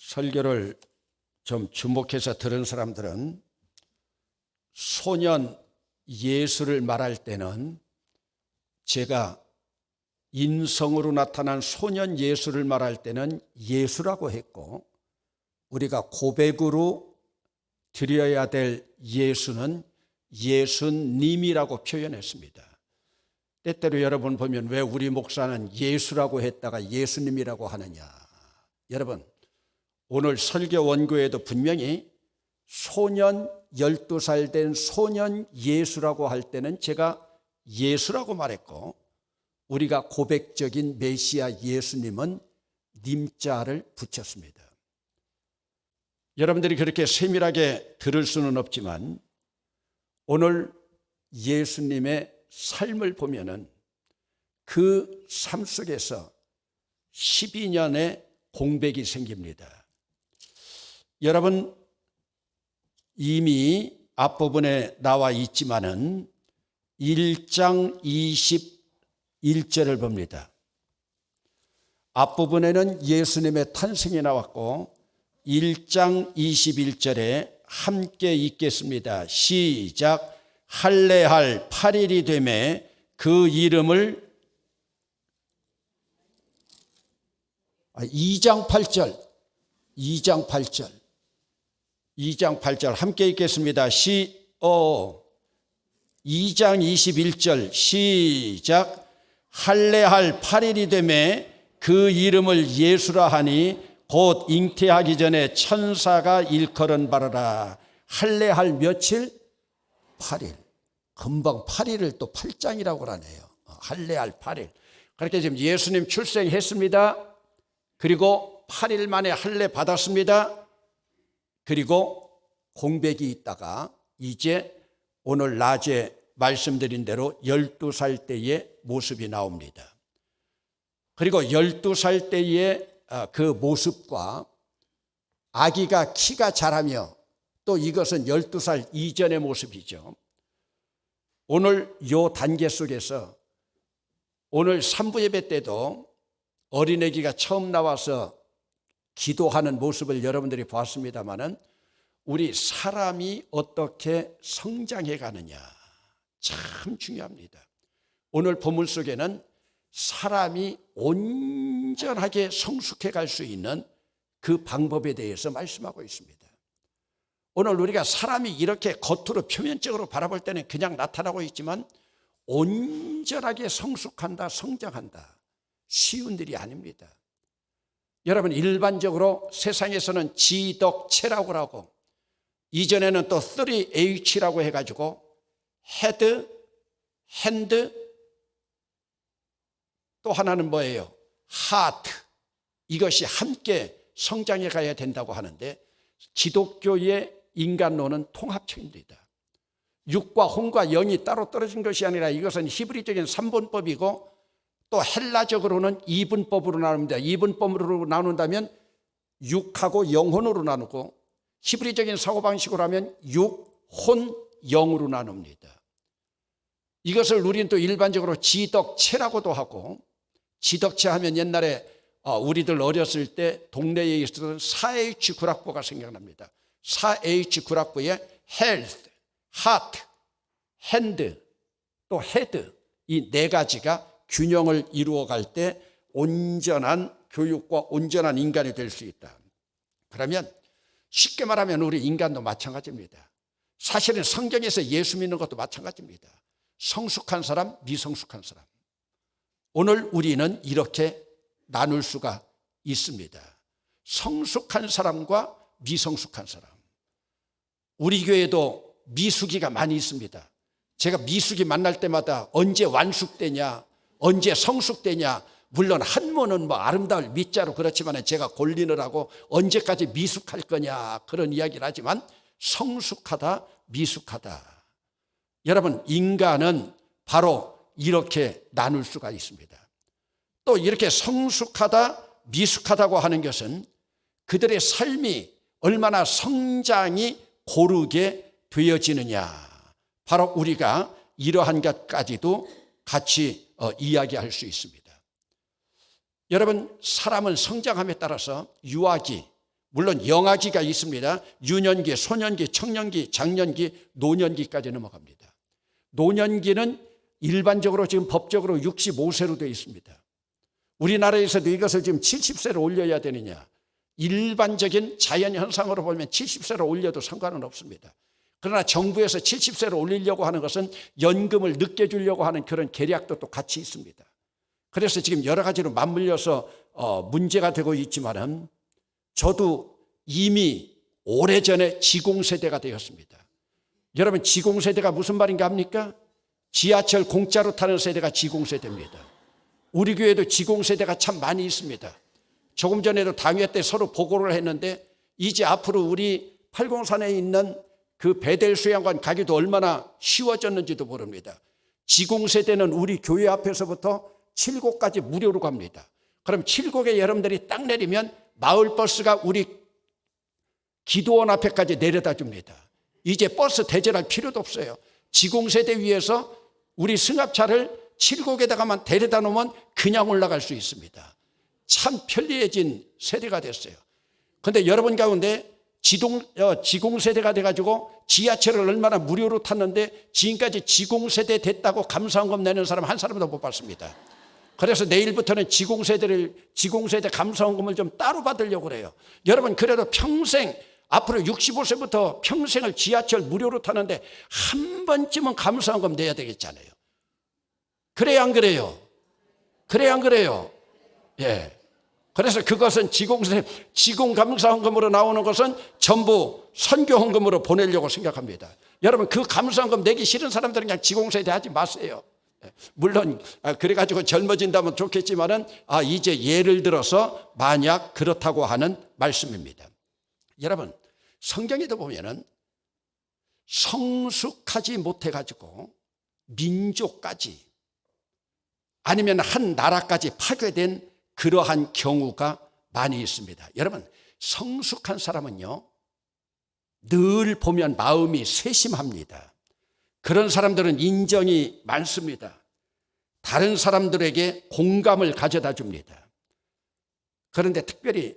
설교를 좀 주목해서 들은 사람들은 소년 예수를 말할 때는 제가 인성으로 나타난 소년 예수를 말할 때는 예수라고 했고, 우리가 고백으로 드려야 될 예수는 예수님이라고 표현했습니다. 때때로 여러분 보면 왜 우리 목사는 예수라고 했다가 예수님이라고 하느냐. 여러분, 오늘 설교 원고에도 분명히 소년 12살 된 소년 예수라고 할 때는 제가 예수라고 말했고, 우리가 고백적인 메시아 예수님은 님자를 붙였습니다. 여러분들이 그렇게 세밀하게 들을 수는 없지만 오늘 예수님의 삶을 보면은 그 삶 속에서 12년의 공백이 생깁니다. 여러분, 이미 앞부분에 나와 있지만은 1장 21절을 봅니다. 앞부분에는 예수님의 탄생이 나왔고 1장 21절에 함께 읽겠습니다. 시작. 할례할 8일이 되매 그 이름을 2장 8절 함께 읽겠습니다. 2장 21절 시작. 할례할 8일이 되매 그 이름을 예수라 하니 곧 잉태하기 전에 천사가 일컬은 바라라. 할례할 며칠? 8일. 금방 8일을 또 8장이라고 하네요. 할례할 8일. 그렇게 지금 예수님 출생했습니다. 그리고 8일 만에 할례 받았습니다. 그리고 공백이 있다가 이제 오늘 낮에 말씀드린 대로 12살 때의 모습이 나옵니다. 그리고 12살 때의 그 모습과 아기가 키가 자라며 또 이것은 12살 이전의 모습이죠. 오늘 이 단계 속에서 오늘 3부 예배 때도 어린애기가 처음 나와서 기도하는 모습을 여러분들이 봤습니다마는 우리 사람이 어떻게 성장해 가느냐 참 중요합니다. 오늘 본문 속에는 사람이 온전하게 성숙해 갈 수 있는 그 방법에 대해서 말씀하고 있습니다. 오늘 우리가 사람이 이렇게 겉으로 표면적으로 바라볼 때는 그냥 나타나고 있지만 온전하게 성숙한다, 성장한다 쉬운 일이 아닙니다. 여러분, 일반적으로 세상에서는 지덕체라고 하고 이전에는 또 3H라고 해가지고 헤드, 핸드, 또 하나는 뭐예요? 하트. 이것이 함께 성장해 가야 된다고 하는데 기독교의 인간론은 통합체입니다. 육과 혼과 영이 따로 떨어진 것이 아니라 이것은 히브리적인 3분법이고 또 헬라적으로는 2분법으로 나눕니다. 2분법으로 나눈다면 육하고 영혼으로 나누고 히브리적인 사고방식으로 하면 육, 혼, 영으로 나눕니다. 이것을 우리는 또 일반적으로 지덕체라고도 하고, 지덕체 하면 옛날에 우리들 어렸을 때 동네에 있었던 4H 구락부가 생각납니다. 4H 구락부에 health, heart, hand, 또 head 이 네 가지가 균형을 이루어갈 때 온전한 교육과 온전한 인간이 될 수 있다. 그러면 쉽게 말하면 우리 인간도 마찬가지입니다. 사실은 성경에서 예수 믿는 것도 마찬가지입니다. 성숙한 사람, 미성숙한 사람. 오늘 우리는 이렇게 나눌 수가 있습니다. 성숙한 사람과 미성숙한 사람. 우리 교회도 미숙이가 많이 있습니다. 제가 미숙이 만날 때마다 언제 완숙되냐, 언제 성숙되냐, 물론 한문은 뭐 아름다울 미자로 그렇지만 제가 골리느라고 언제까지 미숙할 거냐 그런 이야기를 하지만 성숙하다, 미숙하다. 여러분, 인간은 바로 이렇게 나눌 수가 있습니다. 또 이렇게 성숙하다, 미숙하다고 하는 것은 그들의 삶이 얼마나 성장이 고르게 되어지느냐. 바로 우리가 이러한 것까지도 같이 이야기할 수 있습니다. 여러분, 사람은 성장함에 따라서 유아기, 물론 영아기가 있습니다. 유년기, 소년기, 청년기, 장년기, 노년기까지 넘어갑니다. 노년기는 일반적으로 지금 법적으로 65세로 되어 있습니다. 우리나라에서도 이것을 지금 70세로 올려야 되느냐. 일반적인 자연현상으로 보면 70세로 올려도 상관은 없습니다. 그러나 정부에서 70세로 올리려고 하는 것은 연금을 늦게 주려고 하는 그런 계략도 또 같이 있습니다. 그래서 지금 여러 가지로 맞물려서 문제가 되고 있지만은 저도 이미 오래전에 지공세대가 되었습니다. 여러분, 지공세대가 무슨 말인가 합니까? 지하철 공짜로 타는 세대가 지공세대입니다. 우리 교회도 지공세대가 참 많이 있습니다. 조금 전에도 당회 때 서로 보고를 했는데 이제 앞으로 우리 팔공산에 있는 그 베델 수양관 가기도 얼마나 쉬워졌는지도 모릅니다. 지공세대는 우리 교회 앞에서부터 7곳까지 무료로 갑니다. 그럼 7곳에 여러분들이 딱 내리면 마을버스가 우리 기도원 앞에까지 내려다 줍니다. 이제 버스 대절할 필요도 없어요. 지공세대 위에서 우리 승합차를 7곡에다가만 데려다 놓으면 그냥 올라갈 수 있습니다. 참 편리해진 세대가 됐어요. 그런데 여러분 가운데 지공세대가 돼가지고 지하철을 얼마나 무료로 탔는데 지금까지 지공세대 됐다고 감사원금 내는 사람 한 사람도 못 봤습니다. 그래서 내일부터는 지공세대 감사원금을 좀 따로 받으려고 그래요. 여러분, 그래도 평생, 앞으로 65세부터 평생을 지하철 무료로 타는데 한 번쯤은 감사원금 내야 되겠잖아요. 그래야 안 그래요? 그래야 안 그래요? 예. 그래서 그것은 지공감사원금으로 나오는 것은 전부 선교헌금으로 보내려고 생각합니다. 여러분, 그 감사원금 내기 싫은 사람들은 그냥 지공세대 하지 마세요. 물론 그래가지고 젊어진다면 좋겠지만은 이제 예를 들어서 만약 그렇다고 하는 말씀입니다. 여러분, 성경에도 보면은 성숙하지 못해가지고 민족까지 아니면 한 나라까지 파괴된 그러한 경우가 많이 있습니다. 여러분, 성숙한 사람은요, 늘 보면 마음이 세심합니다. 그런 사람들은 인정이 많습니다. 다른 사람들에게 공감을 가져다 줍니다. 그런데 특별히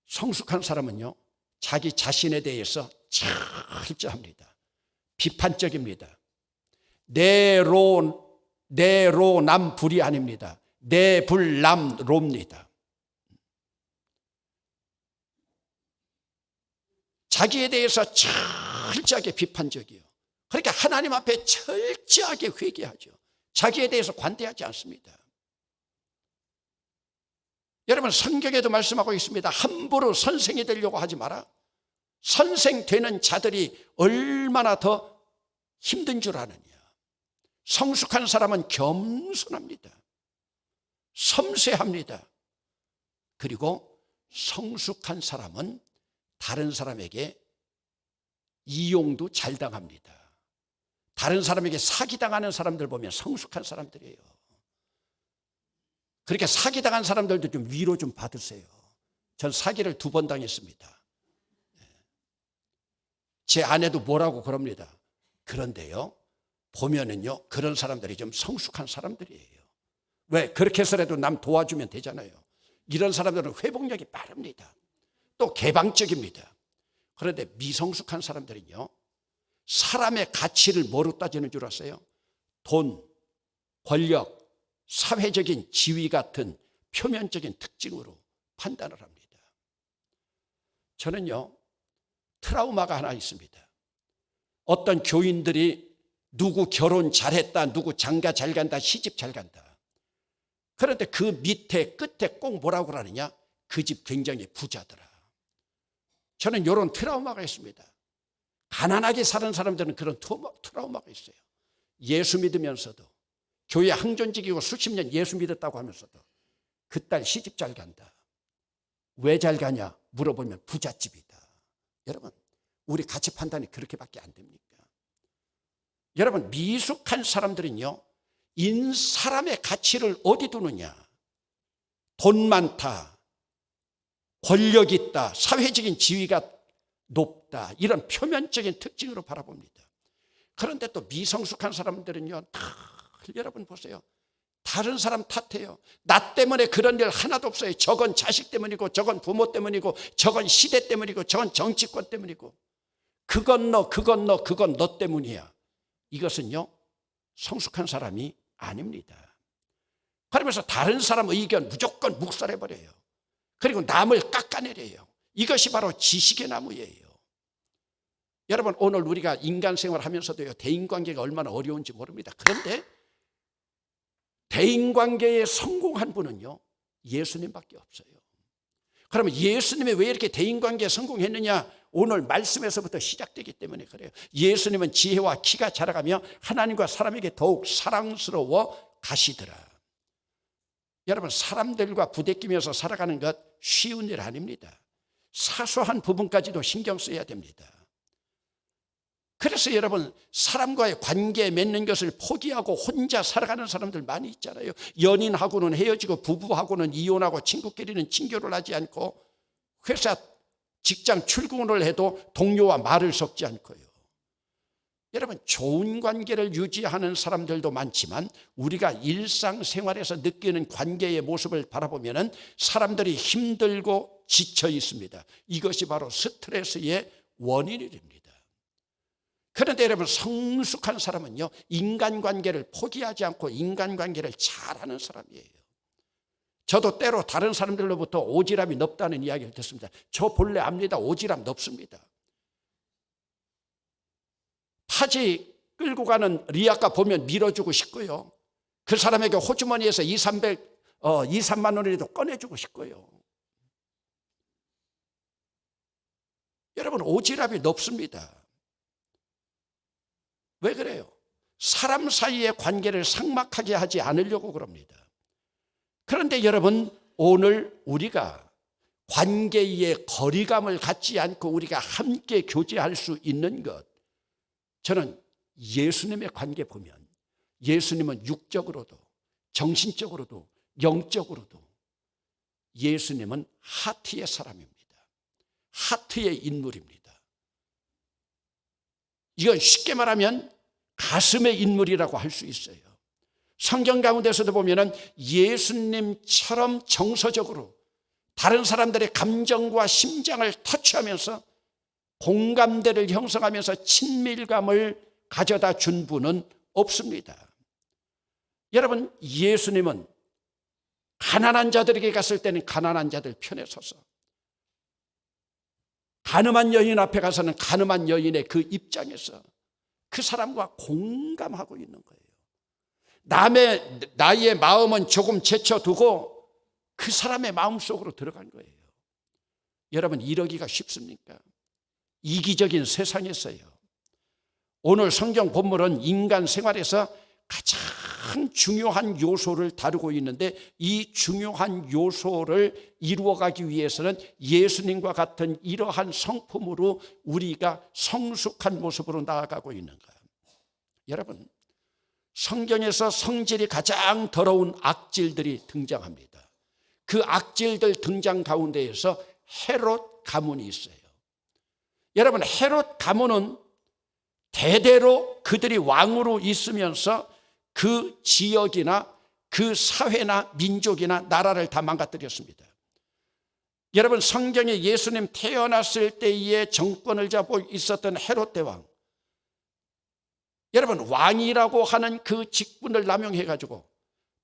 성숙한 사람은요, 자기 자신에 대해서 철저합니다. 비판적입니다. 내로남불이 아닙니다. 내불남로입니다. 자기에 대해서 철저하게 비판적이요. 그러니까 하나님 앞에 철저하게 회개하죠. 자기에 대해서 관대하지 않습니다. 여러분, 성경에도 말씀하고 있습니다. 함부로 선생이 되려고 하지 마라. 선생 되는 자들이 얼마나 더 힘든 줄 아느냐. 성숙한 사람은 겸손합니다. 섬세합니다. 그리고 성숙한 사람은 다른 사람에게 이용도 잘 당합니다. 다른 사람에게 사기당하는 사람들 보면 성숙한 사람들이에요. 그렇게 사기당한 사람들도 좀 위로 좀 받으세요. 전 사기를 2번 당했습니다. 제 아내도 뭐라고 그럽니다. 그런데요, 보면은요, 그런 사람들이 좀 성숙한 사람들이에요. 왜? 그렇게 해서라도 남 도와주면 되잖아요. 이런 사람들은 회복력이 빠릅니다. 또 개방적입니다. 그런데 미성숙한 사람들은요, 사람의 가치를 뭐로 따지는 줄 아세요? 돈, 권력, 사회적인 지위 같은 표면적인 특징으로 판단을 합니다. 저는요, 트라우마가 하나 있습니다. 어떤 교인들이 누구 결혼 잘했다, 누구 장가 잘 간다, 시집 잘 간다. 그런데 그 밑에 끝에 꼭 뭐라고 그러느냐? 그 집 굉장히 부자더라. 저는 이런 트라우마가 있습니다. 가난하게 사는 사람들은 그런 트라우마가 있어요. 예수 믿으면서도, 교회 항존직이고 수십 년 예수 믿었다고 하면서도 그 딸 시집 잘 간다. 왜 잘 가냐 물어보면 부잣집이다. 여러분, 우리 가치 판단이 그렇게밖에 안 됩니까? 여러분, 미숙한 사람들은요, 사람의 가치를 어디 두느냐? 돈 많다, 권력 있다, 사회적인 지위가 높다, 이런 표면적인 특징으로 바라봅니다. 그런데 또 미성숙한 사람들은요, 다 여러분 보세요. 다른 사람 탓해요. 나 때문에 그런 일 하나도 없어요. 저건 자식 때문이고, 저건 부모 때문이고, 저건 시대 때문이고, 저건 정치권 때문이고, 그건 너 때문이야. 이것은요, 성숙한 사람이 아닙니다. 그러면서 다른 사람 의견 무조건 묵살해버려요. 그리고 남을 깎아내려요. 이것이 바로 지식의 나무예요. 여러분, 오늘 우리가 인간 생활하면서도요, 대인관계가 얼마나 어려운지 모릅니다. 그런데 대인관계에 성공한 분은요, 예수님밖에 없어요. 그러면 예수님이 왜 이렇게 대인관계에 성공했느냐? 오늘 말씀에서부터 시작되기 때문에 그래요. 예수님은 지혜와 키가 자라가며 하나님과 사람에게 더욱 사랑스러워 가시더라. 여러분, 사람들과 부대끼면서 살아가는 것 쉬운 일 아닙니다. 사소한 부분까지도 신경 써야 됩니다. 그래서 여러분, 사람과의 관계 맺는 것을 포기하고 혼자 살아가는 사람들 많이 있잖아요. 연인하고는 헤어지고, 부부하고는 이혼하고, 친구끼리는 친교를 하지 않고, 회사 직장 출근을 해도 동료와 말을 섞지 않고요. 여러분, 좋은 관계를 유지하는 사람들도 많지만 우리가 일상생활에서 느끼는 관계의 모습을 바라보면 사람들이 힘들고 지쳐 있습니다. 이것이 바로 스트레스의 원인이 됩니다. 그런데 여러분, 성숙한 사람은요, 인간관계를 포기하지 않고 인간관계를 잘하는 사람이에요. 저도 때로 다른 사람들로부터 오지랖이 넓다는 이야기를 듣습니다. 저 본래 압니다. 오지랖 넓습니다. 파지 끌고 가는 리아카 보면 밀어주고 싶고요. 그 사람에게 호주머니에서 2-3만 원이라도 꺼내주고 싶고요. 여러분, 오지랖이 넓습니다. 왜 그래요? 사람 사이의 관계를 삭막하게 하지 않으려고 그럽니다. 그런데 여러분, 오늘 우리가 관계의 거리감을 갖지 않고 우리가 함께 교제할 수 있는 것, 저는 예수님의 관계 보면 예수님은 육적으로도 정신적으로도 영적으로도 예수님은 하트의 사람입니다. 하트의 인물입니다. 이건 쉽게 말하면 가슴의 인물이라고 할 수 있어요. 성경 가운데서도 보면은 예수님처럼 정서적으로 다른 사람들의 감정과 심장을 터치하면서 공감대를 형성하면서 친밀감을 가져다 준 분은 없습니다. 여러분, 예수님은 가난한 자들에게 갔을 때는 가난한 자들 편에 서서, 가늠한 여인 앞에 가서는 가늠한 여인의 그 입장에서 그 사람과 공감하고 있는 거예요. 나의 마음은 조금 제쳐두고 그 사람의 마음속으로 들어간 거예요. 여러분, 이러기가 쉽습니까? 이기적인 세상에서요. 오늘 성경 본문은 인간 생활에서 가장 중요한 요소를 다루고 있는데, 이 중요한 요소를 이루어가기 위해서는 예수님과 같은 이러한 성품으로 우리가 성숙한 모습으로 나아가고 있는 거예요. 여러분, 성경에서 성질이 가장 더러운 악질들이 등장합니다. 그 악질들 등장 가운데에서 헤롯 가문이 있어요. 여러분, 헤롯 가문은 대대로 그들이 왕으로 있으면서 그 지역이나 그 사회나 민족이나 나라를 다 망가뜨렸습니다. 여러분, 성경에 예수님 태어났을 때에 정권을 잡고 있었던 헤롯 대왕, 여러분, 왕이라고 하는 그 직분을 남용해가지고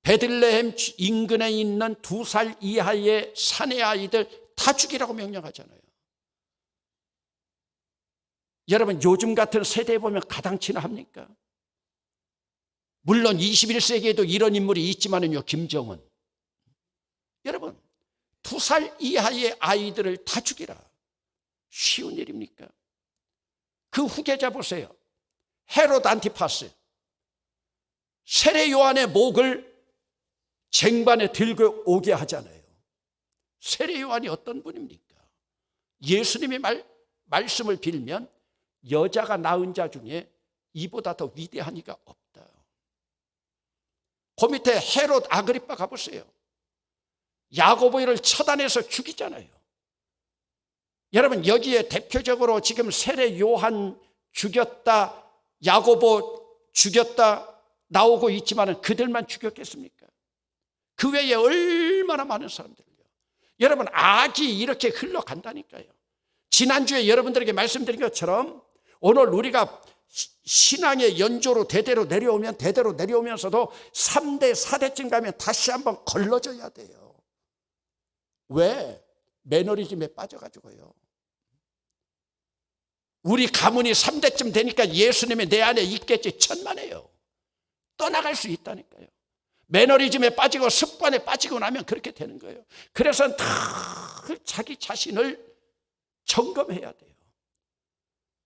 베들레헴 인근에 있는 2살 이하의 사내 아이들 다 죽이라고 명령하잖아요. 여러분, 요즘 같은 세대에 보면 가당치나 합니까? 물론 21세기에도 이런 인물이 있지만은요, 김정은. 여러분, 2살 이하의 아이들을 다 죽이라. 쉬운 일입니까? 그 후계자 보세요. 헤롯 안티파스. 세례 요한의 목을 쟁반에 들고 오게 하잖아요. 세례 요한이 어떤 분입니까? 예수님이 말씀을 빌면 여자가 낳은 자 중에 이보다 더 위대한 이가 없다. 그 밑에 헤롯 아그리파 가보세요. 야고보를 처단해서 죽이잖아요. 여러분, 여기에 대표적으로 지금 세례 요한 죽였다, 야고보 죽였다 나오고 있지만 그들만 죽였겠습니까? 그 외에 얼마나 많은 사람들이요. 여러분, 악이 이렇게 흘러간다니까요. 지난주에 여러분들에게 말씀드린 것처럼 오늘 우리가 신앙의 연조로 대대로 내려오면서도 3대, 4대쯤 가면 다시 한번 걸러져야 돼요. 왜? 매너리즘에 빠져가지고요. 우리 가문이 3대쯤 되니까 예수님이 내 안에 있겠지 천만에요. 떠나갈 수 있다니까요. 매너리즘에 빠지고 습관에 빠지고 나면 그렇게 되는 거예요. 그래서 다 자기 자신을 점검해야 돼요.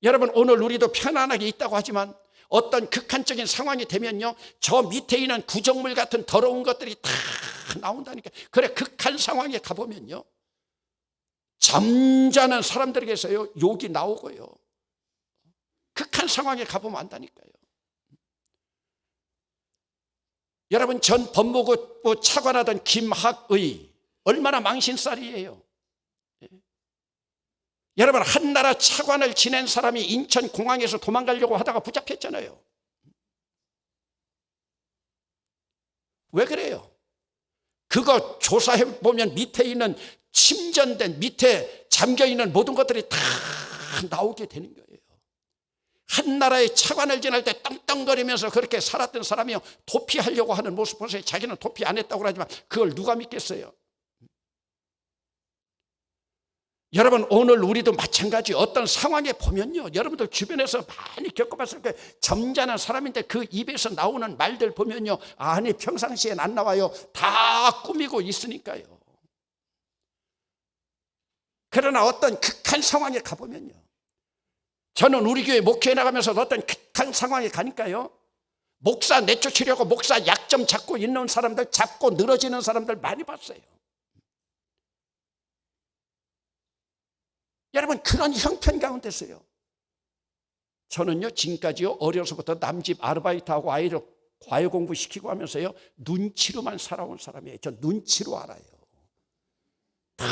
여러분, 오늘 우리도 편안하게 있다고 하지만 어떤 극한적인 상황이 되면요, 저 밑에 있는 구정물 같은 더러운 것들이 다 나온다니까. 그래, 극한 상황에 가보면요, 잠자는 사람들에게서요 욕이 나오고요, 극한 상황에 가보면 안다니까요. 여러분, 전 법무부 차관하던 김학의 얼마나 망신살이에요. 여러분, 한나라 차관을 지낸 사람이 인천공항에서 도망가려고 하다가 붙잡혔잖아요. 왜 그래요? 그거 조사해보면 밑에 있는 침전된, 밑에 잠겨있는 모든 것들이 다 나오게 되는 거예요. 한나라의 차관을 지낼 때 떵떵거리면서 그렇게 살았던 사람이요, 도피하려고 하는 모습 보세요. 자기는 도피 안 했다고 하지만 그걸 누가 믿겠어요? 여러분, 오늘 우리도 마찬가지. 어떤 상황에 보면요, 여러분들 주변에서 많이 겪어봤을 거예요. 점잖은 사람인데 그 입에서 나오는 말들 보면요, 아니 평상시엔 안 나와요. 다 꾸미고 있으니까요. 그러나 어떤 극한 상황에 가보면요, 저는 우리 교회 목회에 나가면서 어떤 극한 상황에 가니까요, 목사 내쫓으려고 목사 약점 잡고 있는 사람들, 잡고 늘어지는 사람들 많이 봤어요. 여러분, 그런 형편 가운데서요, 저는요 지금까지요 어려서부터 남집 아르바이트하고 아이를 과외 공부시키고 하면서요 눈치로만 살아온 사람이에요. 저 눈치로 알아요. 다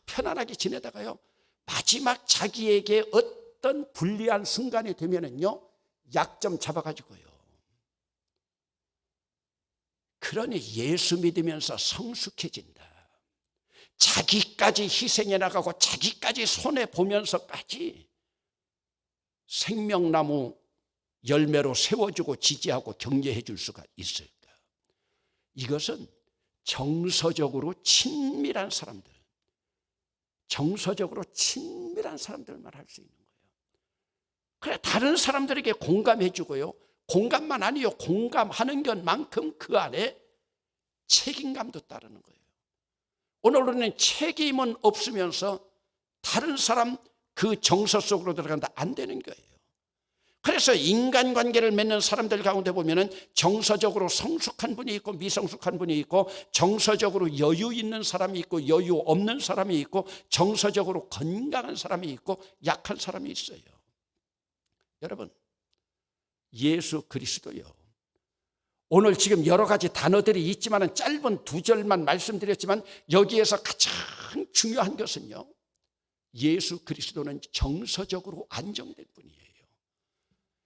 편안하게 지내다가요 마지막 자기에게 어떤 불리한 순간이 되면은요 약점 잡아가지고요. 그러니 예수 믿으면서 성숙해진다. 자기까지 희생해 나가고 자기까지 손해보면서까지 생명나무 열매로 세워주고 지지하고 격려해 줄 수가 있을까? 이것은 정서적으로 친밀한 사람들, 정서적으로 친밀한 사람들만 할 수 있는 거예요. 그래, 다른 사람들에게 공감해 주고요, 공감만 아니요, 공감하는 것만큼 그 안에 책임감도 따르는 거예요. 오늘 우리는 책임은 없으면서 다른 사람 그 정서 속으로 들어간다, 안 되는 거예요. 그래서 인간관계를 맺는 사람들 가운데 보면은 정서적으로 성숙한 분이 있고 미성숙한 분이 있고, 정서적으로 여유 있는 사람이 있고 여유 없는 사람이 있고, 정서적으로 건강한 사람이 있고 약한 사람이 있어요. 여러분, 예수 그리스도요, 오늘 지금 여러 가지 단어들이 있지만 짧은 2절만 말씀드렸지만 여기에서 가장 중요한 것은요, 예수 그리스도는 정서적으로 안정된 분이에요.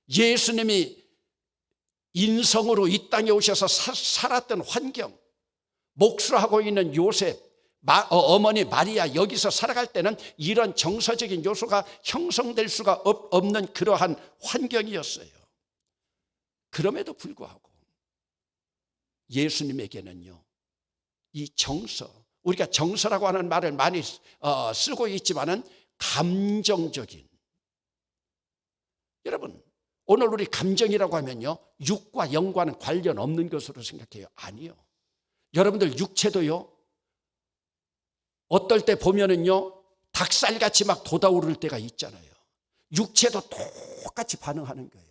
예수님이 인성으로 이 땅에 오셔서 살았던 환경, 목수하고 있는 요셉, 어머니 마리아, 여기서 살아갈 때는 이런 정서적인 요소가 형성될 수가 없는 그러한 환경이었어요. 그럼에도 불구하고 예수님에게는요, 이 정서, 우리가 정서라고 하는 말을 많이 쓰고 있지만은 감정적인, 여러분 오늘 우리 감정이라고 하면요 육과 영과는 관련 없는 것으로 생각해요. 아니요. 여러분들 육체도요 어떨 때 보면은요 닭살같이 막 돋아오를 때가 있잖아요. 육체도 똑같이 반응하는 거예요.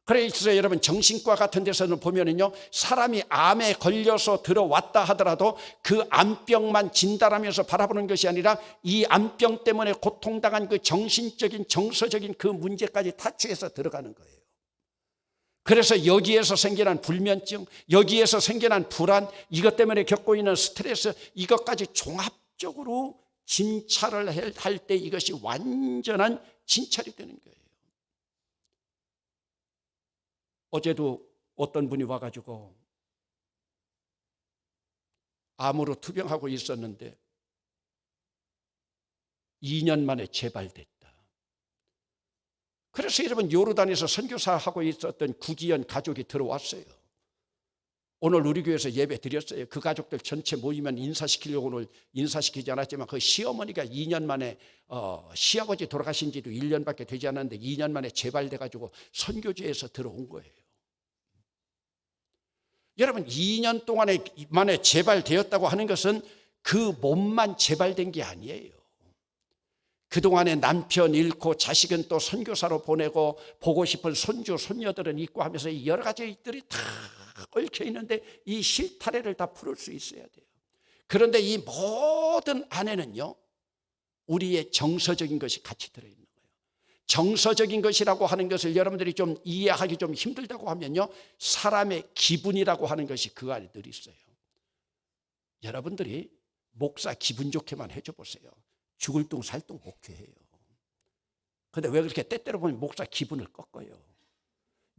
그래서 여러분 정신과 같은 데서는 보면은요 사람이 암에 걸려서 들어왔다 하더라도 그 암병만 진단하면서 바라보는 것이 아니라 이 암병 때문에 고통당한 그 정신적인 정서적인 그 문제까지 타치해서 들어가는 거예요. 그래서 여기에서 생겨난 불면증, 여기에서 생겨난 불안, 이것 때문에 겪고 있는 스트레스, 이것까지 종합적으로 진찰을 할 때 이것이 완전한 진찰이 되는 거예요. 어제도 어떤 분이 와가지고 암으로 투병하고 있었는데 2년 만에 재발됐다. 그래서 여러분 요르단에서 선교사하고 있었던 구기현 가족이 들어왔어요. 오늘 우리 교회에서 예배 드렸어요. 그 가족들 전체 모이면 인사시키려고 오늘 인사시키지 않았지만 그 시어머니가 2년 만에 시아버지 돌아가신 지도 1년밖에 되지 않았는데 2년 만에 재발돼가지고 선교지에서 들어온 거예요. 여러분 2년 만에 재발되었다고 하는 것은 그 몸만 재발된 게 아니에요. 그동안에 남편 잃고 자식은 또 선교사로 보내고 보고 싶은 손주 손녀들은 있고 하면서 여러 가지 일들이 다 얽혀 있는데 이 실타래를 다 풀을 수 있어야 돼요. 그런데 이 모든 안에는요 우리의 정서적인 것이 같이 들어있는 거예요. 정서적인 것이라고 하는 것을 여러분들이 좀 이해하기 좀 힘들다고 하면요 사람의 기분이라고 하는 것이 그 안에 늘 있어요. 여러분들이 목사 기분 좋게만 해줘 보세요. 죽을 둥 살 둥 목회해요. 그런데 왜 그렇게 때때로 보면 목사 기분을 꺾어요.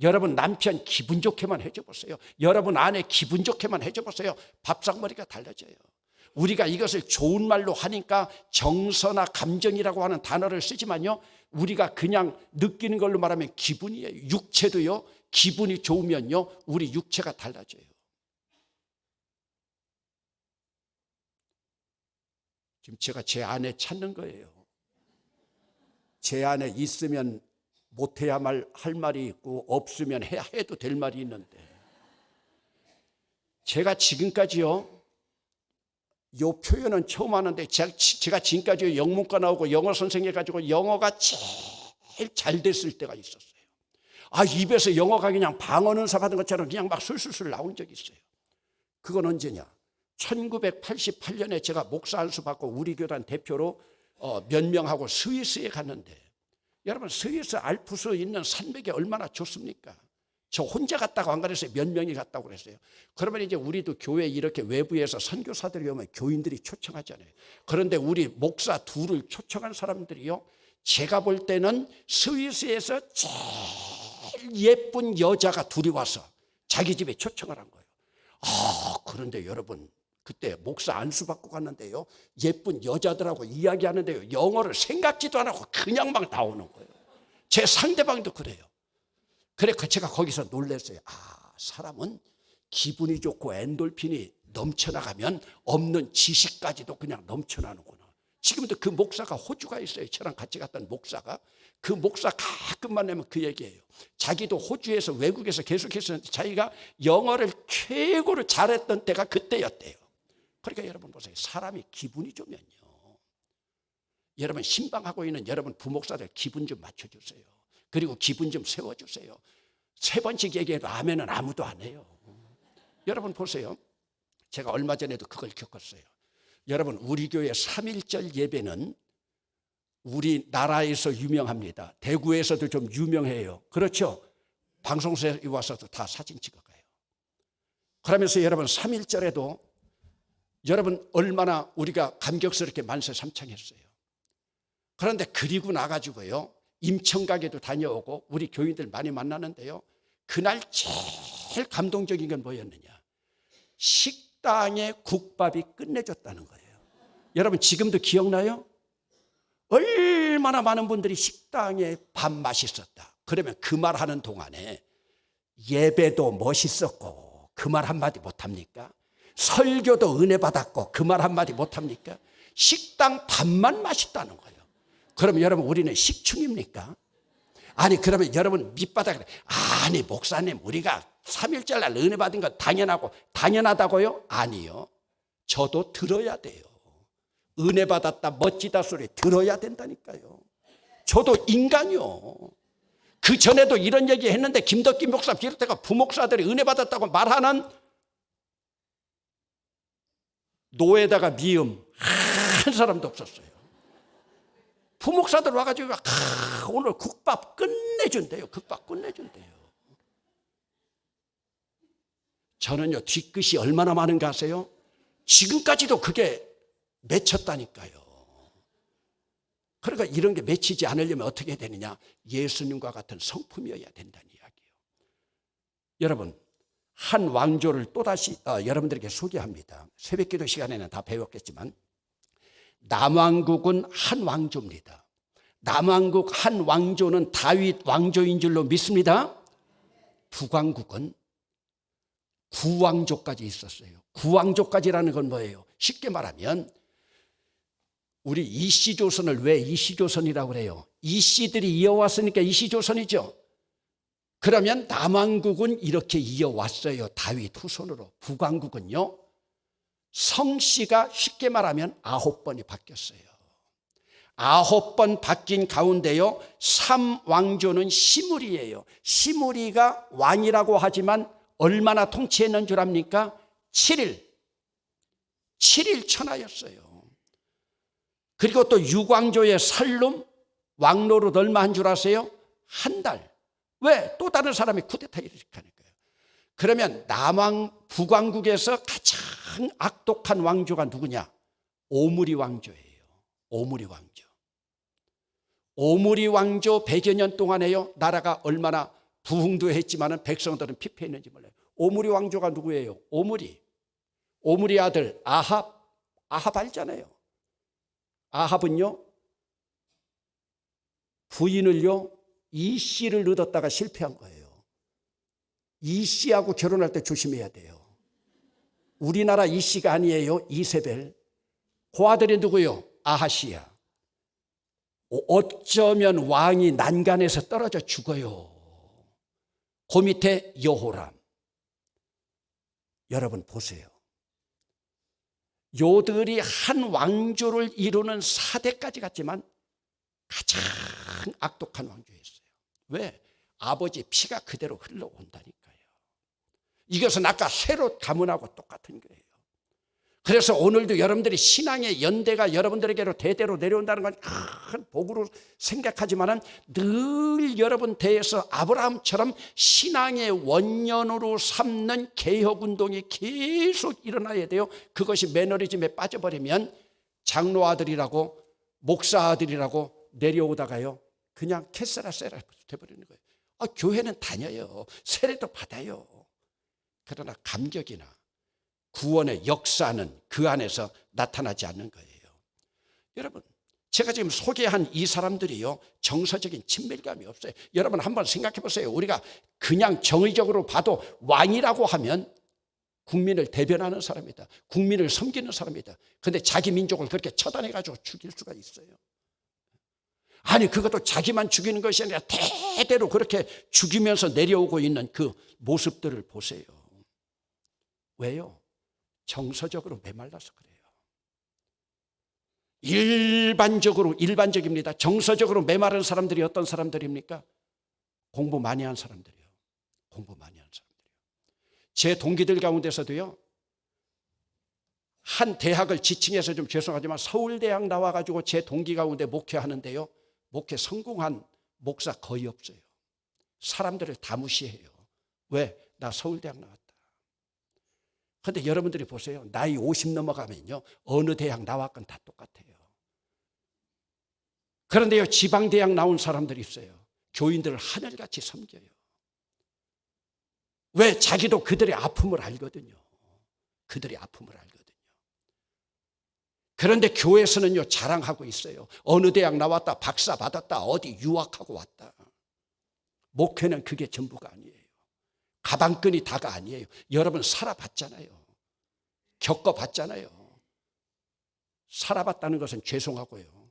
여러분 남편 기분 좋게만 해줘 보세요. 여러분 아내 기분 좋게만 해줘 보세요. 밥상머리가 달라져요. 우리가 이것을 좋은 말로 하니까 정서나 감정이라고 하는 단어를 쓰지만요 우리가 그냥 느끼는 걸로 말하면 기분이에요. 육체도요 기분이 좋으면요 우리 육체가 달라져요. 지금 제가 제 아내 찾는 거예요. 제 안에 있으면 못해야 할 말이 있고 없으면 해도 될 말이 있는데 제가 지금까지요 요 표현은 처음 하는데 제가 지금까지 영문과 나오고 영어 선생님 해가지고 영어가 제일 잘 됐을 때가 있었어요. 입에서 영어가 그냥 방언은사 받은 것처럼 그냥 막 술술술 나온 적이 있어요. 그건 언제냐 1988년에 제가 목사 안수 받고 우리 교단 대표로 몇 명하고 스위스에 갔는데 여러분 스위스 알프스 있는 산맥이 얼마나 좋습니까? 저 혼자 갔다고 안 그랬어요. 몇 명이 갔다고 그랬어요. 그러면 이제 우리도 교회 이렇게 외부에서 선교사들이 오면 교인들이 초청하잖아요. 그런데 우리 목사 둘을 초청한 사람들이요 제가 볼 때는 스위스에서 제일 예쁜 여자가 둘이 와서 자기 집에 초청을 한 거예요. 그런데 여러분 그때 목사 안수 받고 갔는데요 예쁜 여자들하고 이야기하는데요 영어를 생각지도 안 하고 그냥 막 나오는 거예요. 제 상대방도 그래요. 그래서 제가 거기서 놀랐어요. 사람은 기분이 좋고 엔돌핀이 넘쳐나가면 없는 지식까지도 그냥 넘쳐나는구나. 지금도 그 목사가 호주가 있어요. 저랑 같이 갔던 목사가. 그 목사 가끔 만나면 그 얘기예요. 자기도 호주에서 외국에서 계속해서 자기가 영어를 최고로 잘했던 때가 그때였대요. 그러니까 여러분 보세요. 사람이 기분이 좋면요. 여러분 신방하고 있는 여러분 부목사들 기분 좀 맞춰주세요. 그리고 기분 좀 세워주세요. 세 번씩 얘기해도 아멘은 아무도 안 해요. 여러분 보세요. 제가 얼마 전에도 그걸 겪었어요. 여러분 우리 교회 3.1절 예배는 우리나라에서 유명합니다. 대구에서도 좀 유명해요. 그렇죠? 방송사에 와서도 다 사진 찍어가요. 그러면서 여러분 3.1절에도 여러분 얼마나 우리가 감격스럽게 만세 삼창했어요. 그런데 그리고 나가지고요 임청각에도 다녀오고 우리 교인들 많이 만나는데요 그날 제일 감동적인 건 뭐였느냐 식당에 국밥이 끝내줬다는 거예요. 여러분 지금도 기억나요? 얼마나 많은 분들이 식당에 밥 맛있었다 그러면 그 말하는 동안에 예배도 멋있었고 그 말 한마디 못합니까? 설교도 은혜 받았고 그 말 한마디 못합니까? 식당 밥만 맛있다는 거예요. 그럼 여러분 우리는 식충입니까? 아니 그러면 여러분 밑바닥에 아니 목사님 우리가 3.1절 날 은혜 받은 건 당연하다고요? 아니요. 저도 들어야 돼요. 은혜 받았다 멋지다 소리 들어야 된다니까요. 저도 인간이요. 그 전에도 이런 얘기 했는데 김덕기 목사 비롯해서 부목사들이 은혜 받았다고 말하는 노에다가 미음 한 사람도 없었어요. 부목사들 와가지고 오늘 국밥 끝내준대요. 국밥 끝내준대요. 저는요 뒤끝이 얼마나 많은가 아세요? 지금까지도 그게 맺혔다니까요. 그러니까 이런 게 맺히지 않으려면 어떻게 해야 되느냐? 예수님과 같은 성품이어야 된다는 이야기예요. 여러분 한 왕조를 또다시 여러분들에게 소개합니다. 새벽기도 시간에는 다 배웠겠지만 남왕국은 한 왕조입니다. 남왕국 한 왕조는 다윗 왕조인 줄로 믿습니다. 북왕국은 구왕조까지 있었어요. 구왕조까지라는 건 뭐예요? 쉽게 말하면 우리 이씨조선을 왜 이씨조선이라고 그래요? 이씨들이 이어왔으니까 이씨조선이죠. 그러면 남왕국은 이렇게 이어왔어요. 다윗 후손으로. 북왕국은요, 성씨가 쉽게 말하면 9번이 바뀌었어요. 9번 바뀐 가운데요, 3왕조는 시므리예요. 시므리가 왕이라고 하지만 얼마나 통치했는 줄 압니까? 7일 천하였어요. 그리고 또 6왕조의 살룸 왕노릇 얼마 한 줄 아세요? 한 달. 왜? 또 다른 사람이 쿠데타 일으키니까요. 그러면 북왕국에서 가장 악독한 왕조가 누구냐? 오므리 왕조예요. 오므리 왕조. 오므리 왕조 100여 년 동안에요, 나라가 얼마나 부흥도 했지만 백성들은 피폐했는지 몰라요. 오므리 왕조가 누구예요? 오므리 아들 아합 알잖아요. 아합은요, 부인을요, 이씨를 얻었다가 실패한 거예요. 이씨하고 결혼할 때 조심해야 돼요. 우리나라 이씨가 아니에요. 이세벨. 그 아들이 누구요? 아하시야. 어쩌면 왕이 난간에서 떨어져 죽어요. 그 밑에 여호람. 여러분 보세요. 요들이 한 왕조를 이루는 4대까지 갔지만 가장 악독한 왕조였어요. 왜? 아버지 피가 그대로 흘러온다니까요. 이것은 아까 헤롯 가문하고 똑같은 거예요. 그래서 오늘도 여러분들이 신앙의 연대가 여러분들에게로 대대로 내려온다는 건 큰 복으로 생각하지만 늘 여러분 대에서 아브라함처럼 신앙의 원년으로 삼는 개혁운동이 계속 일어나야 돼요. 그것이 매너리즘에 빠져버리면 장로 아들이라고 목사 아들이라고 내려오다가요, 그냥 캐세라세라 돼버리는 거예요. 교회는 다녀요. 세례도 받아요. 그러나 감격이나 구원의 역사는 그 안에서 나타나지 않는 거예요. 여러분, 제가 지금 소개한 이 사람들이요, 정서적인 친밀감이 없어요. 여러분 한번 생각해 보세요. 우리가 그냥 정의적으로 봐도 왕이라고 하면 국민을 대변하는 사람이다. 국민을 섬기는 사람이다. 그런데 자기 민족을 그렇게 처단해가지고 죽일 수가 있어요. 아니, 그것도 자기만 죽이는 것이 아니라 대대로 그렇게 죽이면서 내려오고 있는 그 모습들을 보세요. 왜요? 정서적으로 메말라서 그래요. 일반적입니다. 정서적으로 메마른 사람들이 어떤 사람들입니까? 공부 많이 한 사람들이요. 공부 많이 한 사람들이요. 제 동기들 가운데서도요, 한 대학을 지칭해서 좀 죄송하지만 서울대학 나와가지고 제 동기 가운데 목회하는데요, 목회 성공한 목사 거의 없어요. 사람들을 다 무시해요. 왜? 나 서울대학 나왔다. 그런데 여러분들이 보세요. 나이 50 넘어가면요, 어느 대학 나왔건 다 똑같아요. 그런데요, 지방대학 나온 사람들이 있어요. 교인들을 하늘같이 섬겨요. 왜? 자기도 그들의 아픔을 알거든요. 그들의 아픔을 알거든요. 그런데 교회에서는요, 자랑하고 있어요. 어느 대학 나왔다, 박사 받았다, 어디 유학하고 왔다. 목회는 그게 전부가 아니에요. 가방끈이 다가 아니에요. 여러분 살아봤잖아요. 겪어봤잖아요. 살아봤다는 것은 죄송하고요,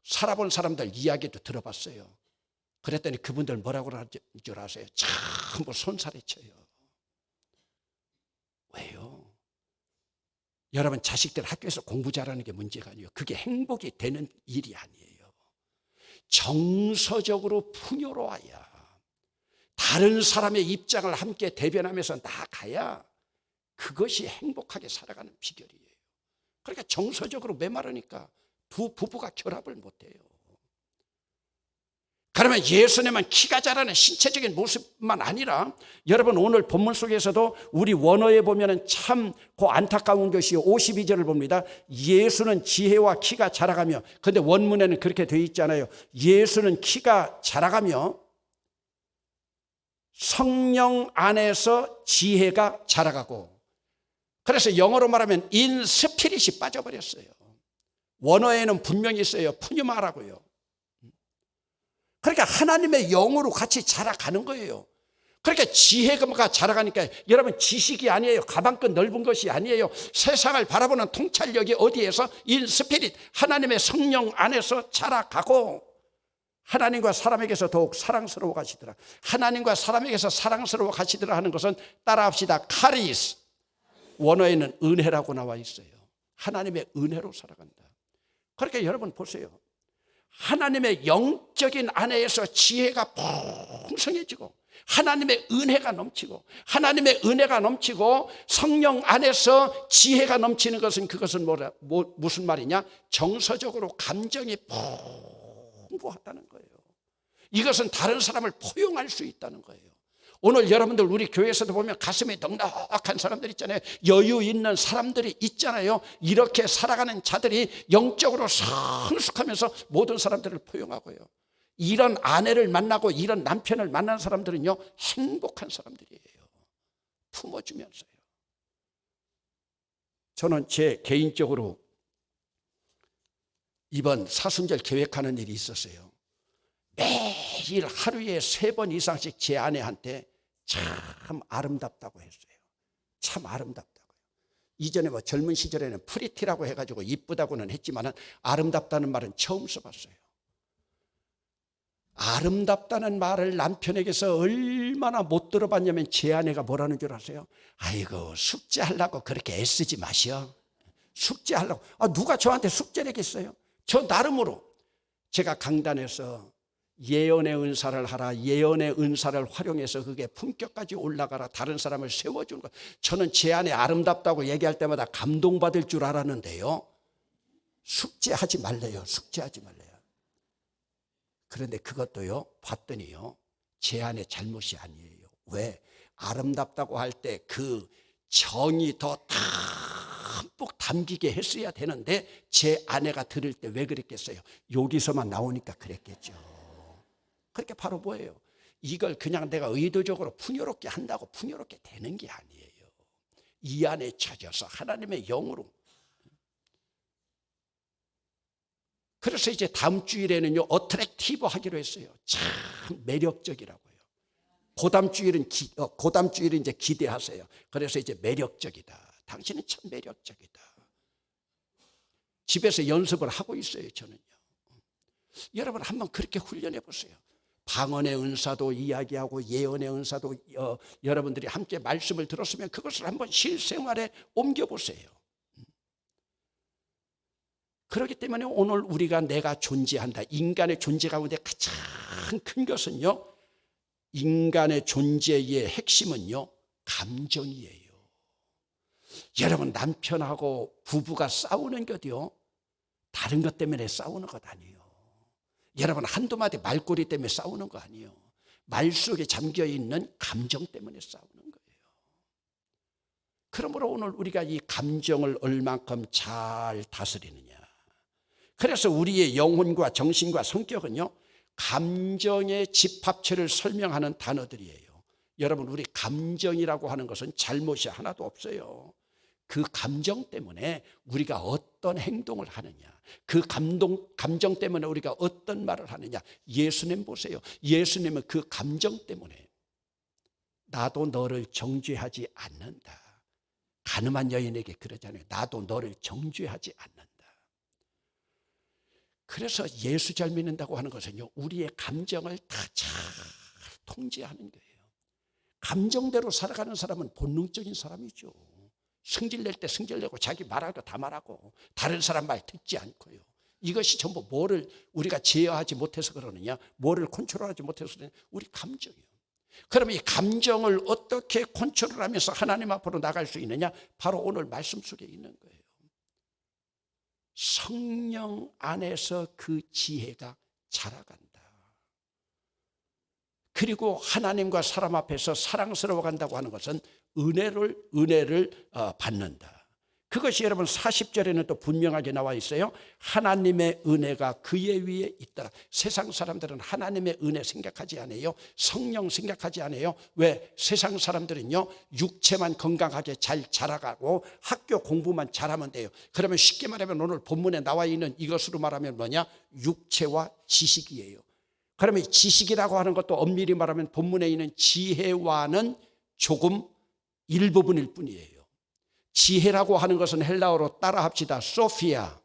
살아본 사람들 이야기도 들어봤어요. 그랬더니 그분들 뭐라고 하는 줄 아세요? 전부 손살에 쳐요. 왜요? 여러분, 자식들 학교에서 공부 잘하는 게 문제가 아니에요. 그게 행복이 되는 일이 아니에요. 정서적으로 풍요로워야, 다른 사람의 입장을 함께 대변하면서 나아가야 그것이 행복하게 살아가는 비결이에요. 그러니까 정서적으로 메마르니까 두 부부가 결합을 못해요. 그러면 예수님은 키가 자라는 신체적인 모습만 아니라, 여러분 오늘 본문 속에서도 우리 원어에 보면 참 그 안타까운 것이 52절을 봅니다. 예수는 지혜와 키가 자라가며, 그런데 원문에는 그렇게 되어 있잖아요. 예수는 키가 자라가며 성령 안에서 지혜가 자라가고, 그래서 영어로 말하면 in 스피릿이 빠져버렸어요. 원어에는 분명히 있어요. 푸뉴마라고요. 그러니까 하나님의 영으로 같이 자라가는 거예요. 그러니까 지혜가 자라가니까 여러분, 지식이 아니에요. 가방끈 넓은 것이 아니에요. 세상을 바라보는 통찰력이 어디에서? 인 스피릿, 하나님의 성령 안에서 자라가고, 하나님과 사람에게서 더욱 사랑스러워 가시더라. 하나님과 사람에게서 사랑스러워 가시더라 하는 것은 따라합시다. 카리스, 원어에는 은혜라고 나와 있어요. 하나님의 은혜로 살아간다. 그러니까 여러분 보세요. 하나님의 영적인 안에서 지혜가 풍성해지고, 하나님의 은혜가 넘치고, 하나님의 은혜가 넘치고 성령 안에서 지혜가 넘치는 것은, 그것은 무슨 말이냐? 정서적으로 감정이 풍부하다는 거예요. 이것은 다른 사람을 포용할 수 있다는 거예요. 오늘 여러분들 우리 교회에서도 보면 가슴이 넉넉한 사람들 있잖아요. 여유 있는 사람들이 있잖아요. 이렇게 살아가는 자들이 영적으로 성숙하면서 모든 사람들을 포용하고요. 이런 아내를 만나고 이런 남편을 만난 사람들은요, 행복한 사람들이에요. 품어주면서요. 저는 제 개인적으로 이번 사순절 계획하는 일이 있었어요. 매일 하루에 3번 이상씩 제 아내한테 참 아름답다고 했어요. 참 아름답다고요. 이전에 젊은 시절에는 프리티라고 해가지고 이쁘다고는 했지만 아름답다는 말은 처음 써봤어요. 아름답다는 말을 남편에게서 얼마나 못 들어봤냐면, 제 아내가 뭐라는 줄 아세요? 아이고, 숙제하려고 그렇게 애쓰지 마시오. 숙제하려고. 누가 저한테 숙제를 했겠어요? 저 나름으로 제가 강단에서 예언의 은사를 하라, 예언의 은사를 활용해서 그게 품격까지 올라가라, 다른 사람을 세워주는 것. 저는 제 아내 아름답다고 얘기할 때마다 감동받을 줄 알았는데요, 숙제하지 말래요. 숙제하지 말래요. 그런데 그것도요, 봤더니요, 제 아내 잘못이 아니에요. 왜? 아름답다고 할 때 그 정이 더 담뿍 담기게 했어야 되는데, 제 아내가 들을 때 왜 그랬겠어요? 여기서만 나오니까 그랬겠죠. 그렇게 바로 뭐예요? 이걸 그냥 내가 의도적으로 풍요롭게 한다고 풍요롭게 되는 게 아니에요. 이 안에 찾아서 하나님의 영으로. 그래서 이제 다음 주일에는요, 어트랙티브 하기로 했어요. 참 매력적이라고요. 고담 주일은 이제 기대하세요. 그래서 이제 매력적이다. 당신은 참 매력적이다. 집에서 연습을 하고 있어요, 저는요. 여러분 한번 그렇게 훈련해 보세요. 방언의 은사도 이야기하고 예언의 은사도 여러분들이 함께 말씀을 들었으면 그것을 한번 실생활에 옮겨보세요. 그렇기 때문에 오늘 우리가 내가 존재한다, 인간의 존재 가운데 가장 큰 것은요, 인간의 존재의 핵심은요, 감정이에요. 여러분, 남편하고 부부가 싸우는 것이요, 다른 것 때문에 싸우는 것 아니에요. 여러분, 한두 마디 말꼬리 때문에 싸우는 거 아니에요. 말 속에 잠겨있는 감정 때문에 싸우는 거예요. 그러므로 오늘 우리가 이 감정을 얼만큼 잘 다스리느냐. 그래서 우리의 영혼과 정신과 성격은요, 감정의 집합체를 설명하는 단어들이에요. 여러분, 우리 감정이라고 하는 것은 잘못이 하나도 없어요. 그 감정 때문에 우리가 어떤 행동을 하느냐, 그 감정 때문에 우리가 어떤 말을 하느냐. 예수님 보세요. 예수님은 그 감정 때문에 나도 너를 정죄하지 않는다. 가늠한 여인에게 그러잖아요. 나도 너를 정죄하지 않는다. 그래서 예수 잘 믿는다고 하는 것은요, 우리의 감정을 다 잘 통제하는 거예요. 감정대로 살아가는 사람은 본능적인 사람이죠. 승질낼 때 승질내고, 자기 말할 거 다 말하고, 다른 사람 말 듣지 않고요. 이것이 전부 뭐를 우리가 제어하지 못해서 그러느냐, 뭐를 컨트롤하지 못해서 그러느냐, 우리 감정이요. 그러면 이 감정을 어떻게 컨트롤하면서 하나님 앞으로 나갈 수 있느냐, 바로 오늘 말씀 속에 있는 거예요. 성령 안에서 그 지혜가 자라간다. 그리고 하나님과 사람 앞에서 사랑스러워 간다고 하는 것은 은혜를 받는다. 그것이 여러분 40절에는 또 분명하게 나와 있어요. 하나님의 은혜가 그의 위에 있더라. 세상 사람들은 하나님의 은혜 생각하지 않아요. 성령 생각하지 않아요. 왜? 세상 사람들은요, 육체만 건강하게 잘 자라가고 학교 공부만 잘하면 돼요. 그러면 쉽게 말하면 오늘 본문에 나와 있는 이것으로 말하면 뭐냐? 육체와 지식이에요. 그러면 지식이라고 하는 것도 엄밀히 말하면 본문에 있는 지혜와는 조금 일부분일 뿐이에요. 지혜라고 하는 것은 헬라어로 따라 합시다. 소피아.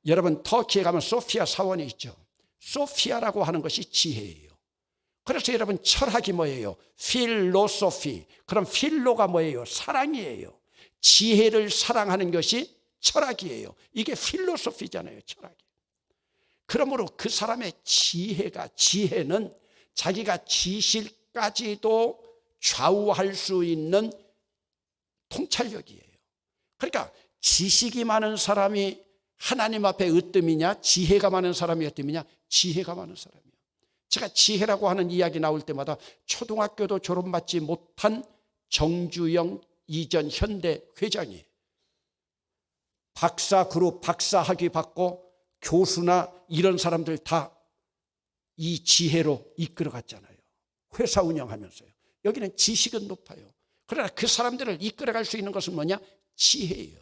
여러분 터키에 가면 소피아 사원이 있죠. 소피아라고 하는 것이 지혜예요. 그래서 여러분 철학이 뭐예요? 필로소피. 그럼 필로가 뭐예요? 사랑이에요. 지혜를 사랑하는 것이 철학이에요. 이게 필로소피잖아요. 철학이. 그러므로 그 사람의 지혜는 자기가 지실까지도 좌우할 수 있는 통찰력이에요. 그러니까 지식이 많은 사람이 하나님 앞에 으뜸이냐, 지혜가 많은 사람이 으뜸이냐? 지혜가 많은 사람이에요. 제가 지혜라고 하는 이야기 나올 때마다 초등학교도 졸업받지 못한 정주영 이전 현대 회장이 박사 그룹 박사 학위 받고 교수나 이런 사람들 다 이 지혜로 이끌어갔잖아요. 회사 운영하면서요. 여기는 지식은 높아요. 그러나 그 사람들을 이끌어갈 수 있는 것은 뭐냐? 지혜예요.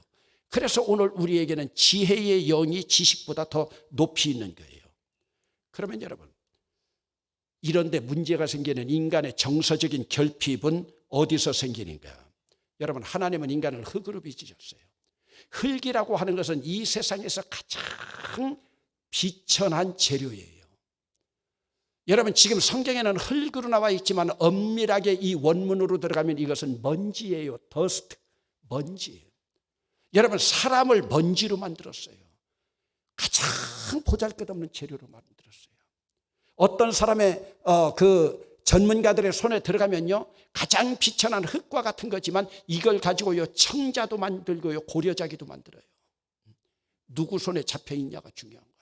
그래서 오늘 우리에게는 지혜의 영이 지식보다 더 높이 있는 거예요. 그러면 여러분, 이런데 문제가 생기는 인간의 정서적인 결핍은 어디서 생기는가? 여러분, 하나님은 인간을 흙으로 빚으셨어요. 흙이라고 하는 것은 이 세상에서 가장 비천한 재료예요. 여러분, 지금 성경에는 흙으로 나와 있지만 엄밀하게 이 원문으로 들어가면 이것은 먼지예요. 더스트, 먼지예요. 여러분, 사람을 먼지로 만들었어요. 가장 보잘것없는 재료로 만들었어요. 어떤 사람의 그 전문가들의 손에 들어가면요, 가장 비천한 흙과 같은 거지만 이걸 가지고요 청자도 만들고요 고려자기도 만들어요. 누구 손에 잡혀 있냐가 중요한 거예요.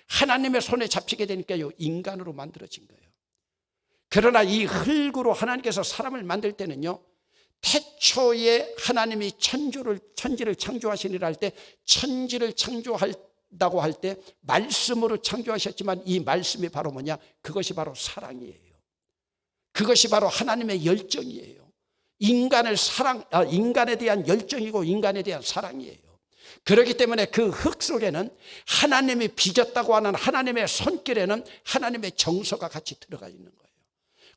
하나님의 손에 잡히게 되니까요 인간으로 만들어진 거예요. 그러나 이 흙으로 하나님께서 사람을 만들 때는요, 태초에 하나님이 천지를 창조하시니라 할 때, 천지를 창조한다고 할 때 말씀으로 창조하셨지만 이 말씀이 바로 뭐냐? 그것이 바로 사랑이에요. 그것이 바로 하나님의 열정이에요. 인간에 대한 열정이고 인간에 대한 사랑이에요. 그렇기 때문에 그 흙 속에는 하나님이 빚었다고 하는 하나님의 손길에는 하나님의 정서가 같이 들어가 있는 거예요.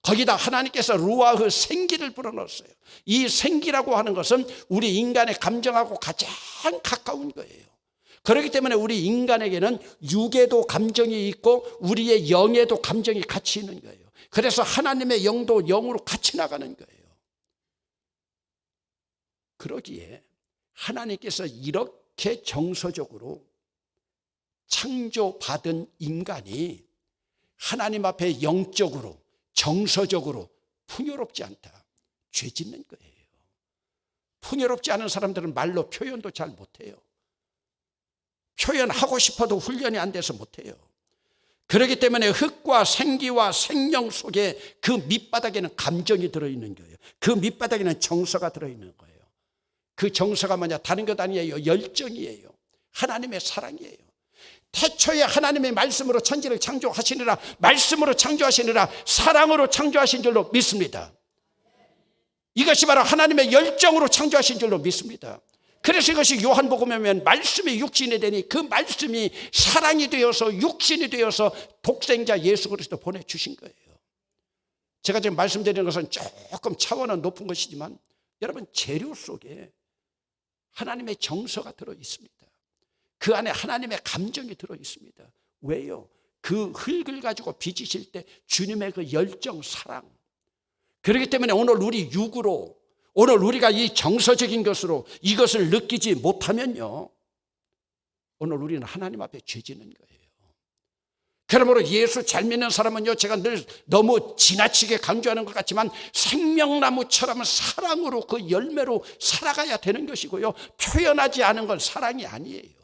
거기다 하나님께서 루아흐 생기를 불어넣었어요. 이 생기라고 하는 것은 우리 인간의 감정하고 가장 가까운 거예요. 그렇기 때문에 우리 인간에게는 육에도 감정이 있고 우리의 영에도 감정이 같이 있는 거예요. 그래서 하나님의 영도 영으로 같이 나가는 거예요. 그러기에 하나님께서 이렇게 정서적으로 창조받은 인간이 하나님 앞에 영적으로 정서적으로 풍요롭지 않다. 죄 짓는 거예요. 풍요롭지 않은 사람들은 말로 표현도 잘 못해요. 표현하고 싶어도 훈련이 안 돼서 못해요. 그렇기 때문에 흙과 생기와 생명 속에 그 밑바닥에는 감정이 들어있는 거예요. 그 밑바닥에는 정서가 들어있는 거예요. 그 정서가 뭐냐? 다른 것 아니에요. 열정이에요. 하나님의 사랑이에요. 태초에 하나님의 말씀으로 천지를 창조하시느라, 말씀으로 창조하시느라 사랑으로 창조하신 줄로 믿습니다. 이것이 바로 하나님의 열정으로 창조하신 줄로 믿습니다. 그래서 이것이 요한복음에 보면 말씀이 육신이 되니 그 말씀이 사랑이 되어서 육신이 되어서 독생자 예수 그리스도 보내주신 거예요. 제가 지금 말씀드리는 것은 조금 차원은 높은 것이지만 여러분, 재료 속에 하나님의 정서가 들어있습니다. 그 안에 하나님의 감정이 들어있습니다. 왜요? 그 흙을 가지고 빚으실 때 주님의 그 열정, 사랑. 그렇기 때문에 오늘 우리 육으로, 오늘 우리가 이 정서적인 것으로 이것을 느끼지 못하면요, 오늘 우리는 하나님 앞에 죄 짓는 거예요. 그러므로 예수 잘 믿는 사람은요, 제가 늘 너무 지나치게 강조하는 것 같지만 생명나무처럼 사랑으로 그 열매로 살아가야 되는 것이고요, 표현하지 않은 건 사랑이 아니에요.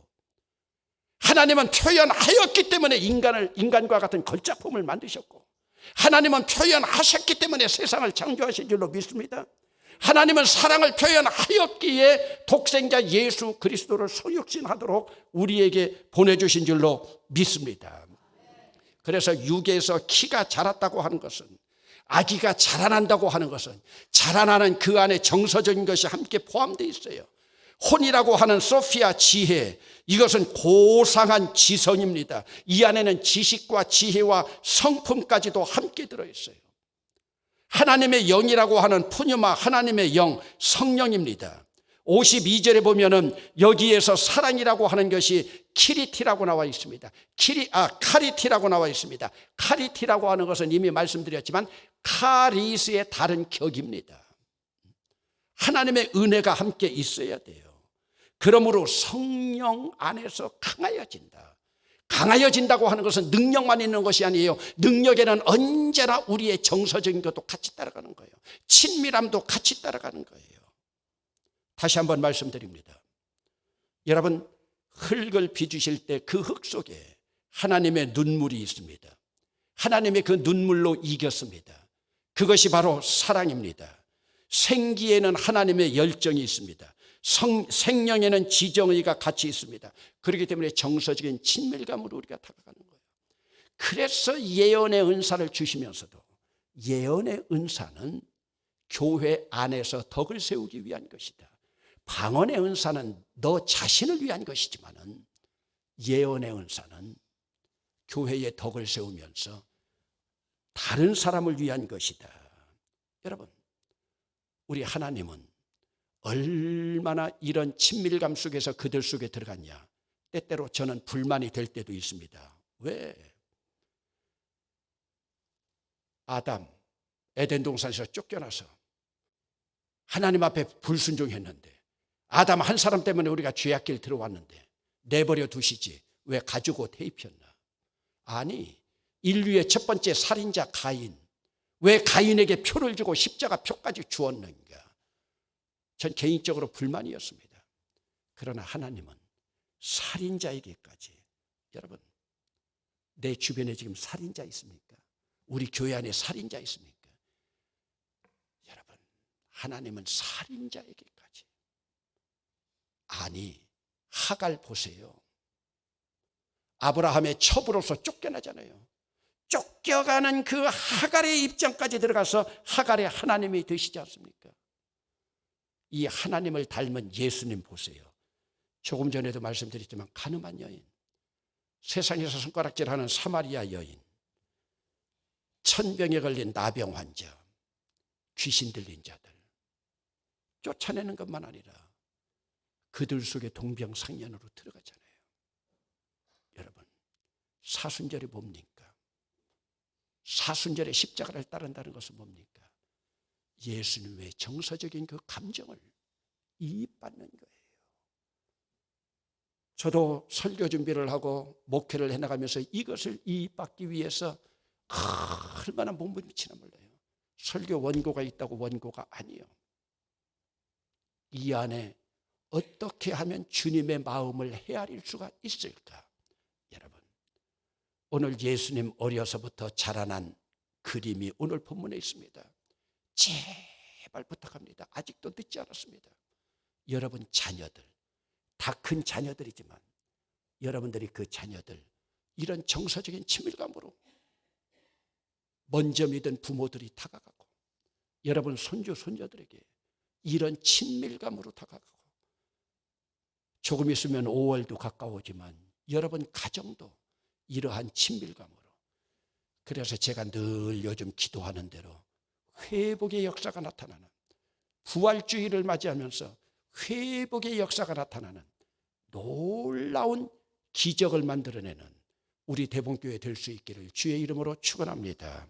하나님은 표현하였기 때문에 인간과 같은 걸작품을 만드셨고, 하나님은 표현하셨기 때문에 세상을 창조하신 줄로 믿습니다. 하나님은 사랑을 표현하였기에 독생자 예수 그리스도를 소육신하도록 우리에게 보내주신 줄로 믿습니다. 그래서 육에서 키가 자랐다고 하는 것은, 아기가 자라난다고 하는 것은, 자라나는 그 안에 정서적인 것이 함께 포함되어 있어요. 혼이라고 하는 소피아 지혜, 이것은 고상한 지성입니다. 이 안에는 지식과 지혜와 성품까지도 함께 들어있어요. 하나님의 영이라고 하는 푸뉴마, 하나님의 영, 성령입니다. 52절에 보면은 여기에서 사랑이라고 하는 것이 키리티라고 나와 있습니다. 카리티라고 나와 있습니다. 카리티라고 하는 것은 이미 말씀드렸지만 카리스의 다른 격입니다. 하나님의 은혜가 함께 있어야 돼요. 그러므로 성령 안에서 강하여진다. 강하여진다고 하는 것은 능력만 있는 것이 아니에요. 능력에는 언제나 우리의 정서적인 것도 같이 따라가는 거예요. 친밀함도 같이 따라가는 거예요. 다시 한번 말씀드립니다. 여러분, 흙을 빚으실 때 그 흙 속에 하나님의 눈물이 있습니다. 하나님의 그 눈물로 이겼습니다. 그것이 바로 사랑입니다. 생기에는 하나님의 열정이 있습니다. 생명에는 지정의가 같이 있습니다. 그렇기 때문에 정서적인 친밀감으로 우리가 다가가는 거예요. 그래서 예언의 은사를 주시면서도 예언의 은사는 교회 안에서 덕을 세우기 위한 것이다. 방언의 은사는 너 자신을 위한 것이지만은 예언의 은사는 교회의 덕을 세우면서 다른 사람을 위한 것이다. 여러분, 우리 하나님은 얼마나 이런 친밀감 속에서 그들 속에 들어갔냐. 때때로 저는 불만이 될 때도 있습니다. 왜? 아담, 에덴 동산에서 쫓겨나서 하나님 앞에 불순종했는데, 아담 한 사람 때문에 우리가 죄악길 들어왔는데 내버려 두시지 왜 가죽옷 입혔나? 아니, 인류의 첫 번째 살인자 가인, 왜 가인에게 표를 주고 십자가 표까지 주었는가? 전 개인적으로 불만이었습니다. 그러나 하나님은 살인자에게까지, 여러분, 내 주변에 지금 살인자 있습니까? 우리 교회 안에 살인자 있습니까? 여러분, 하나님은 살인자에게까지, 아니, 하갈 보세요. 아브라함의 첩으로서 쫓겨나잖아요. 쫓겨가는 그 하갈의 입장까지 들어가서 하갈의 하나님이 되시지 않습니까? 이 하나님을 닮은 예수님 보세요. 조금 전에도 말씀드렸지만 가늠한 여인, 세상에서 손가락질하는 사마리아 여인, 천병에 걸린 나병 환자, 귀신 들린 자들 쫓아내는 것만 아니라 그들 속에 동병상련으로 들어가잖아요. 여러분, 사순절이 뭡니까? 사순절에 십자가를 따른다는 것은 뭡니까? 예수님의 정서적인 그 감정을 이입받는 거예요. 저도 설교 준비를 하고 목회를 해나가면서 이것을 이입받기 위해서 얼마나 몸부림치나 몰라요. 설교 원고가 있다고 원고가 아니에요. 이 안에 어떻게 하면 주님의 마음을 헤아릴 수가 있을까? 여러분, 오늘 예수님 어려서부터 자라난 그림이 오늘 본문에 있습니다. 제발 부탁합니다. 아직도 늦지 않았습니다. 여러분 자녀들, 다 큰 자녀들이지만 여러분들이 그 자녀들 이런 정서적인 친밀감으로 먼저 믿은 부모들이 다가가고, 여러분 손주 손녀들에게 이런 친밀감으로 다가가고, 조금 있으면 5월도 가까워지만 여러분 가정도 이러한 친밀감으로. 그래서 제가 늘 요즘 기도하는 대로 회복의 역사가 나타나는, 부활주의를 맞이하면서 회복의 역사가 나타나는 놀라운 기적을 만들어내는 우리 대본교회 될 수 있기를 주의 이름으로 축원합니다.